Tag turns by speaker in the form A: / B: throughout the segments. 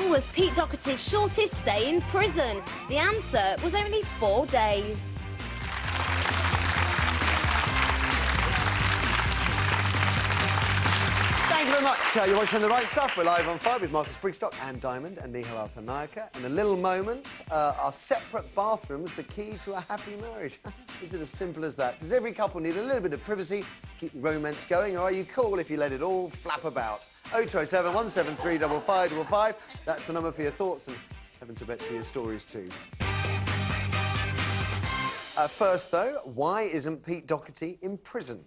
A: long was Pete Doherty's shortest stay in prison? The answer was only 4 days.
B: Thank you very much. You're watching The Right Stuff. We're live on 5 with Marcus Brigstocke, Anne Diamond and Nihal Arthur-Nayaka. In a little moment, are separate bathrooms the key to a happy marriage? Is it as simple as that? Does every couple need a little bit of privacy to keep the romance going, or are you cool if you let it all flap about? 0207 173 5555. That's the number for your thoughts, and heaven to Betsy your stories too. First, though, why isn't Pete Doherty in prison?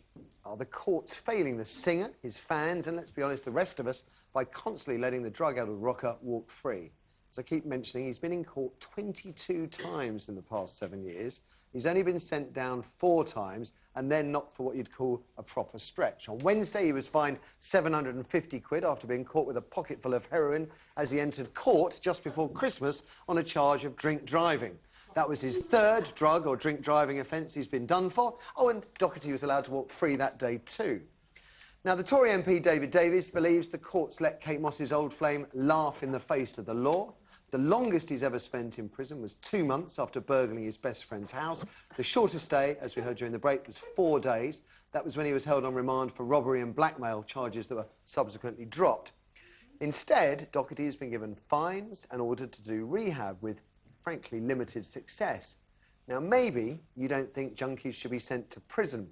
B: Are the courts failing the singer, his fans, and, let's be honest, the rest of us, by constantly letting the drug-addled rocker walk free? As I keep mentioning, he's been in court 22 times in the past 7 years. He's only been sent down 4 times, and then not for what you'd call a proper stretch. On Wednesday, he was fined 750 quid after being caught with a pocket full of heroin as he entered court just before Christmas on a charge of drink driving. That was his 3rd drug or drink driving offence he's been done for. Oh, and Doherty was allowed to walk free that day too. Now, the Tory MP David Davies believes the courts let Kate Moss's old flame laugh in the face of the law. The longest he's ever spent in prison was 2 months after burgling his best friend's house. The shortest stay, as we heard during the break, was 4 days. That was when he was held on remand for robbery and blackmail, charges that were subsequently dropped. Instead, Doherty has been given fines and ordered to do rehab with, frankly, limited success. Now, maybe you don't think junkies should be sent to prison.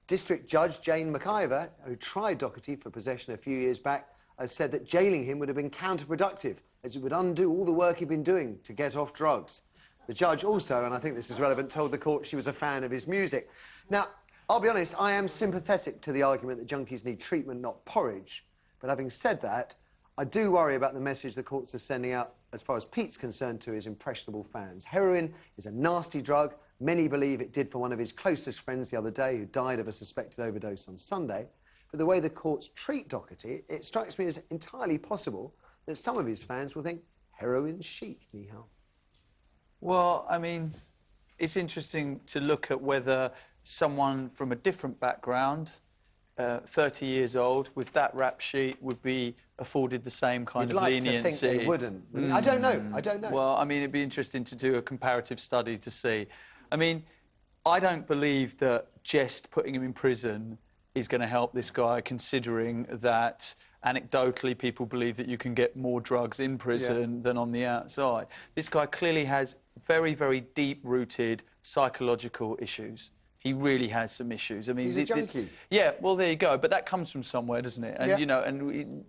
B: District Judge Jane McIver, who tried Doherty for possession a few years back, has said that jailing him would have been counterproductive, as it would undo all the work he'd been doing to get off drugs. The judge also, and I think this is relevant, told the court she was a fan of his music. Now, I'll be honest, I am sympathetic to the argument that junkies need treatment, not porridge. But having said that, I do worry about the message the courts are sending out, as far as Pete's concerned, to his impressionable fans. Heroin is a nasty drug. Many believe it did for one of his closest friends the other day, who died of a suspected overdose on Sunday. But the way the courts treat Doherty, it strikes me as entirely possible that some of his fans will think heroin's chic, Nihal.
C: Well, I mean, it's interesting to look at whether someone from a different background, 30 years old, with that rap sheet, would be afforded the same kind of leniency.
B: You'd like to think they wouldn't. I don't know. I don't know.
C: Well, I mean, it'd be interesting to do a comparative study to see. I mean, I don't believe that just putting him in prison is going to help this guy, considering that anecdotally people believe that you can get more drugs in prison than on the outside. This guy clearly has very, very deep-rooted psychological issues. He really has some issues. I mean,
B: he's a junkie.
C: Yeah, well, there you go. But that comes from somewhere, doesn't it? And, you know,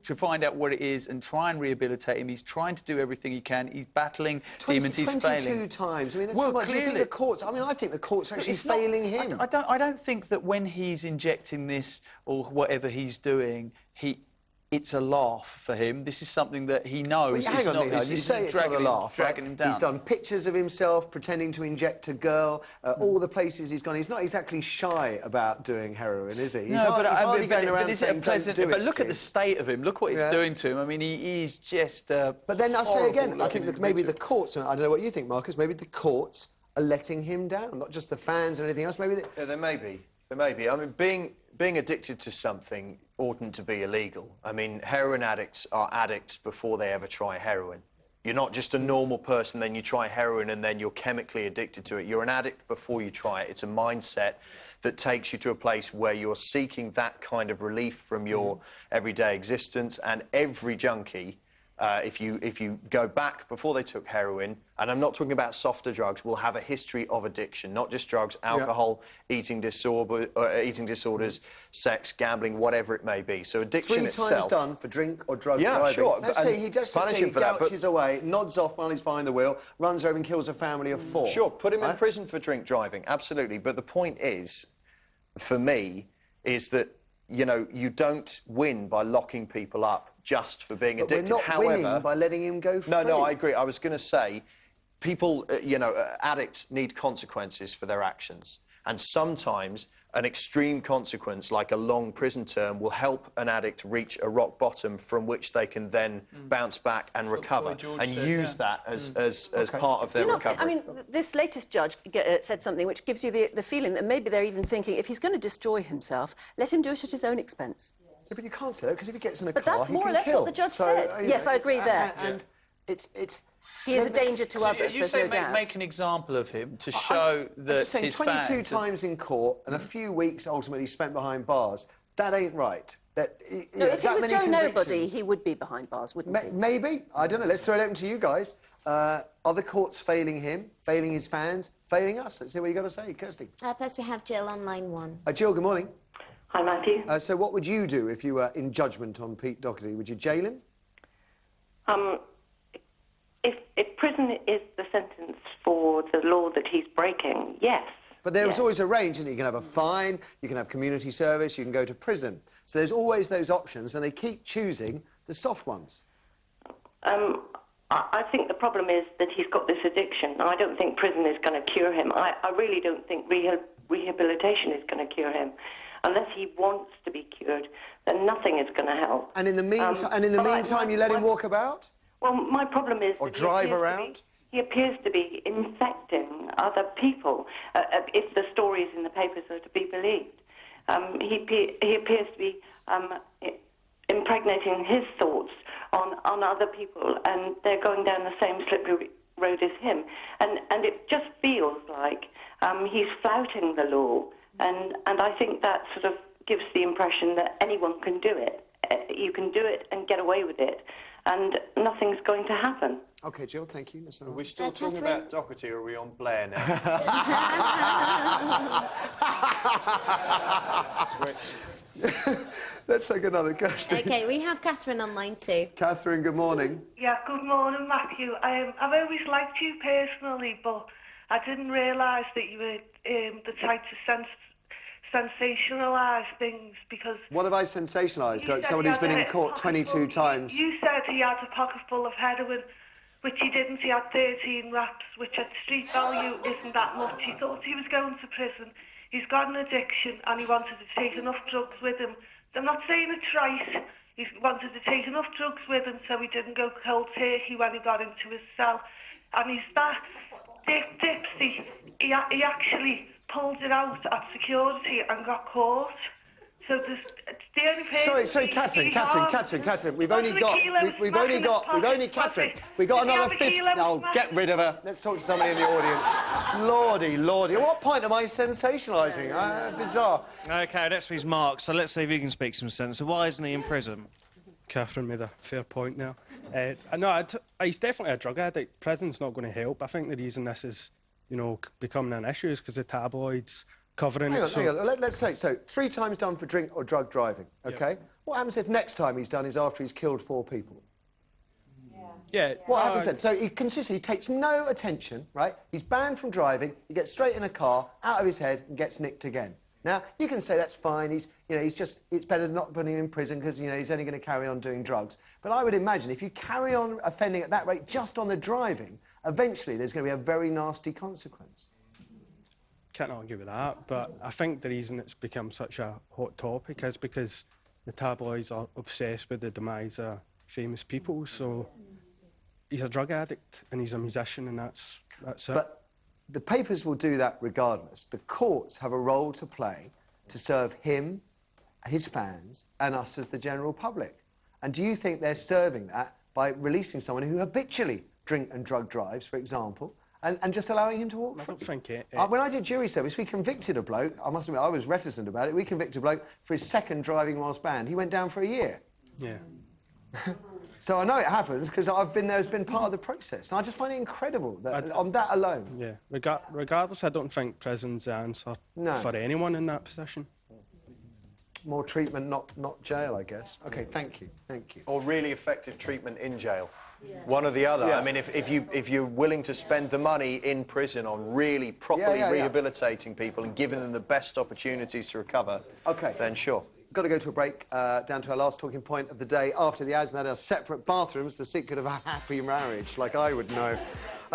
C: to find out what it is and try and rehabilitate him, he's trying to do everything he can. He's battling demons, he's failing.
B: 22 times. I mean, that's so much. Do you think the courts... I mean, I think the courts are actually failing him.
C: I don't think that when he's injecting this or whatever he's doing, it's a laugh for him. This is something that he knows.
B: Well, hang on, Nihal, you say it's not a laugh, right?
C: Him down.
B: He's done pictures of himself pretending to inject a girl, all the places he's gone. He's not exactly shy about doing heroin, is he? He's hardly going around saying, don't do it.
C: But look at the state of him. Look what it's doing to him. I mean, he's just
B: But then I say again, I think that maybe the courts, I don't know what you think, Marcus, maybe the courts are letting him down, not just the fans or anything else. Maybe
D: yeah, there may be. There may be. I mean, being addicted to something oughtn't to be illegal. I mean, heroin addicts are addicts before they ever try heroin. You're not just a normal person, then you try heroin and then you're chemically addicted to it. You're an addict before you try it. It's a mindset that takes you to a place where you're seeking that kind of relief from your everyday existence. And every junkie, if you go back before they took heroin, and I'm not talking about softer drugs, will have a history of addiction, not just drugs, alcohol, eating disorders, sex, gambling, whatever it may be. So addiction itself...
B: 3 times done for drink or drug driving.
D: Yeah, sure.
B: Let's say he just gouches away, nods off while he's behind the wheel, runs over and kills a family of 4.
D: Sure, put him in prison for drink driving, absolutely. But the point is, for me, is that, you know, you don't win by locking people up just for being addicted.
B: We're not winning by letting him go free.
D: No, I agree. I was going to say, people, you know, addicts need consequences for their actions. And sometimes an extreme consequence, like a long prison term, will help an addict reach a rock bottom from which they can then bounce back and recover and use that as part of their recovery.
E: I mean, this latest judge said something which gives you the feeling that maybe they're even thinking, if he's going to destroy himself, let him do it at his own expense.
B: Yeah, but you can't say that, because if he gets in a
E: car,
B: he can kill.
E: But that's more or less what the judge said. Yes, I agree there.
B: And it's.
E: He is a danger to others,
C: You
E: there's
C: say
E: no doubt.
C: make an example of him to show that
B: I'm just saying,
C: his
B: 22
C: fans...
B: times in court and a few weeks ultimately spent behind bars. That ain't right. That,
E: No, if he
B: that
E: was
B: many
E: Joe Nobody,
B: convictions.
E: he would be behind bars, wouldn't he?
B: Maybe. I don't know. Let's throw it open to you guys. Are the courts failing him, failing his fans, failing us? Let's see what you got to say, Kirsty.
A: First we have Jill on line 1.
B: Jill, good morning.
F: Hi, Matthew.
B: So what would you do if you were in judgment on Pete Doherty? Would you jail him?
F: If prison is the sentence for the law that he's breaking, yes.
B: But there's always a range, isn't it? You can have a fine, you can have community service, you can go to prison. So there's always those options, and they keep choosing the soft ones.
F: I think the problem is that he's got this addiction. I don't think prison is going to cure him. I really don't think rehabilitation is going to cure him. Unless he wants to be cured, then nothing is going to help.
B: And in the meantime, you let him walk about?
F: Well, my problem is...
B: Or drive around?
F: He appears to be infecting other people, if the stories in the papers are to be believed. He appears to be impregnating his thoughts on other people, and they're going down the same slippery road as him. And it just feels like he's flouting the law, and I think that sort of gives the impression that anyone can do it. You can do it and get away with it, and nothing's going to happen.
B: OK, Jill, thank you.
D: Are we still talking about Doherty, or are we on Blair now?
B: Let's take another question.
A: OK, we have Catherine on line 2.
B: Catherine, good morning.
G: Yeah, good morning, Matthew. I've always liked you personally, but I didn't realise that you were the type to sensationalise things, because...
B: What have I sensationalised? Somebody who's been in court 22 times.
G: You said he had a pocket full of heroin, which he didn't. He had 13 wraps, which at street value isn't that much. He thought he was going to prison. He's got an addiction, and he wanted to take enough drugs with him. I'm not saying it's right. He wanted to take enough drugs with him so he didn't go cold turkey when he got into his cell. And he's that tipsy. He actually pulled it out at security and got caught. So there's the only person...
B: Sorry, Catherine. We've only got another 50... Oh, get rid of her. Let's talk to somebody in the audience. Lordy. At what point am I sensationalising? Bizarre.
H: OK, next week's Mark, so let's see if he can speak some sense. So why isn't he in prison?
I: Catherine made a fair point there. He's definitely a drug addict. Prison's not going to help. I think the reason this is, becoming an issue is because the tabloids covering it.
B: Hang on. Let's say, so 3 times done for drink or drug driving, OK?
I: Yep.
B: What happens if next time he's done is after he's killed 4 people?
I: Yeah.
B: What happens then? So he consistently takes no attention, right? He's banned from driving, he gets straight in a car, out of his head, and gets nicked again. Now, you can say that's fine, it's better than not putting him in prison because, he's only going to carry on doing drugs. But I would imagine if you carry on offending at that rate just on the driving, eventually there's going to be a very nasty consequence.
I: Can't argue with that, but I think the reason it's become such a hot topic is because the tabloids are obsessed with the demise of famous people. So he's a drug addict and he's a musician, and that's it.
B: But the papers will do that regardless. The courts have a role to play to serve him, his fans, and us as the general public. And do you think they're serving that by releasing someone who habitually drink and drug drives, for example, and just allowing him to walk free?
I: I don't think it...
B: When I did jury service, we convicted a bloke. I must admit, I was reticent about it. We convicted a bloke for his 2nd driving whilst banned. He went down for a year.
I: Yeah.
B: So I know it happens because I've been there as been part of the process. And I just find it incredible that on that alone.
I: Yeah. Regardless, I don't think prison's the answer for anyone in that position.
B: More treatment, not jail, I guess. OK, thank you.
D: Or really effective treatment in jail. One or the other.
B: Yeah.
D: I mean, if you're willing to spend the money in prison on really properly rehabilitating people and giving them the best opportunities to recover, then sure.
B: Got to go to a break, down to our last talking point of the day after the ads, and that are separate bathrooms, the secret of a happy marriage, like I would know.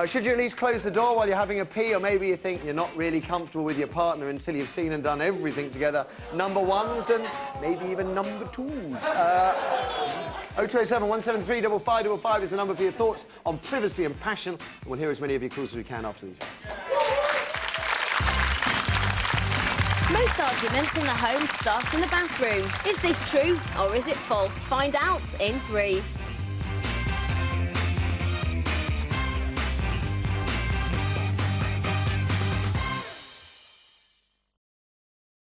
B: Should you at least close the door while you're having a pee, or maybe you think you're not really comfortable with your partner until you've seen and done everything together? Number 1s and maybe even number 2s. 0207 173 5555 is the number for your thoughts on privacy and passion. And we'll hear as many of your calls as we can after these ads.
A: Most arguments in the home start in the bathroom. Is this true or is it false? Find out in 3.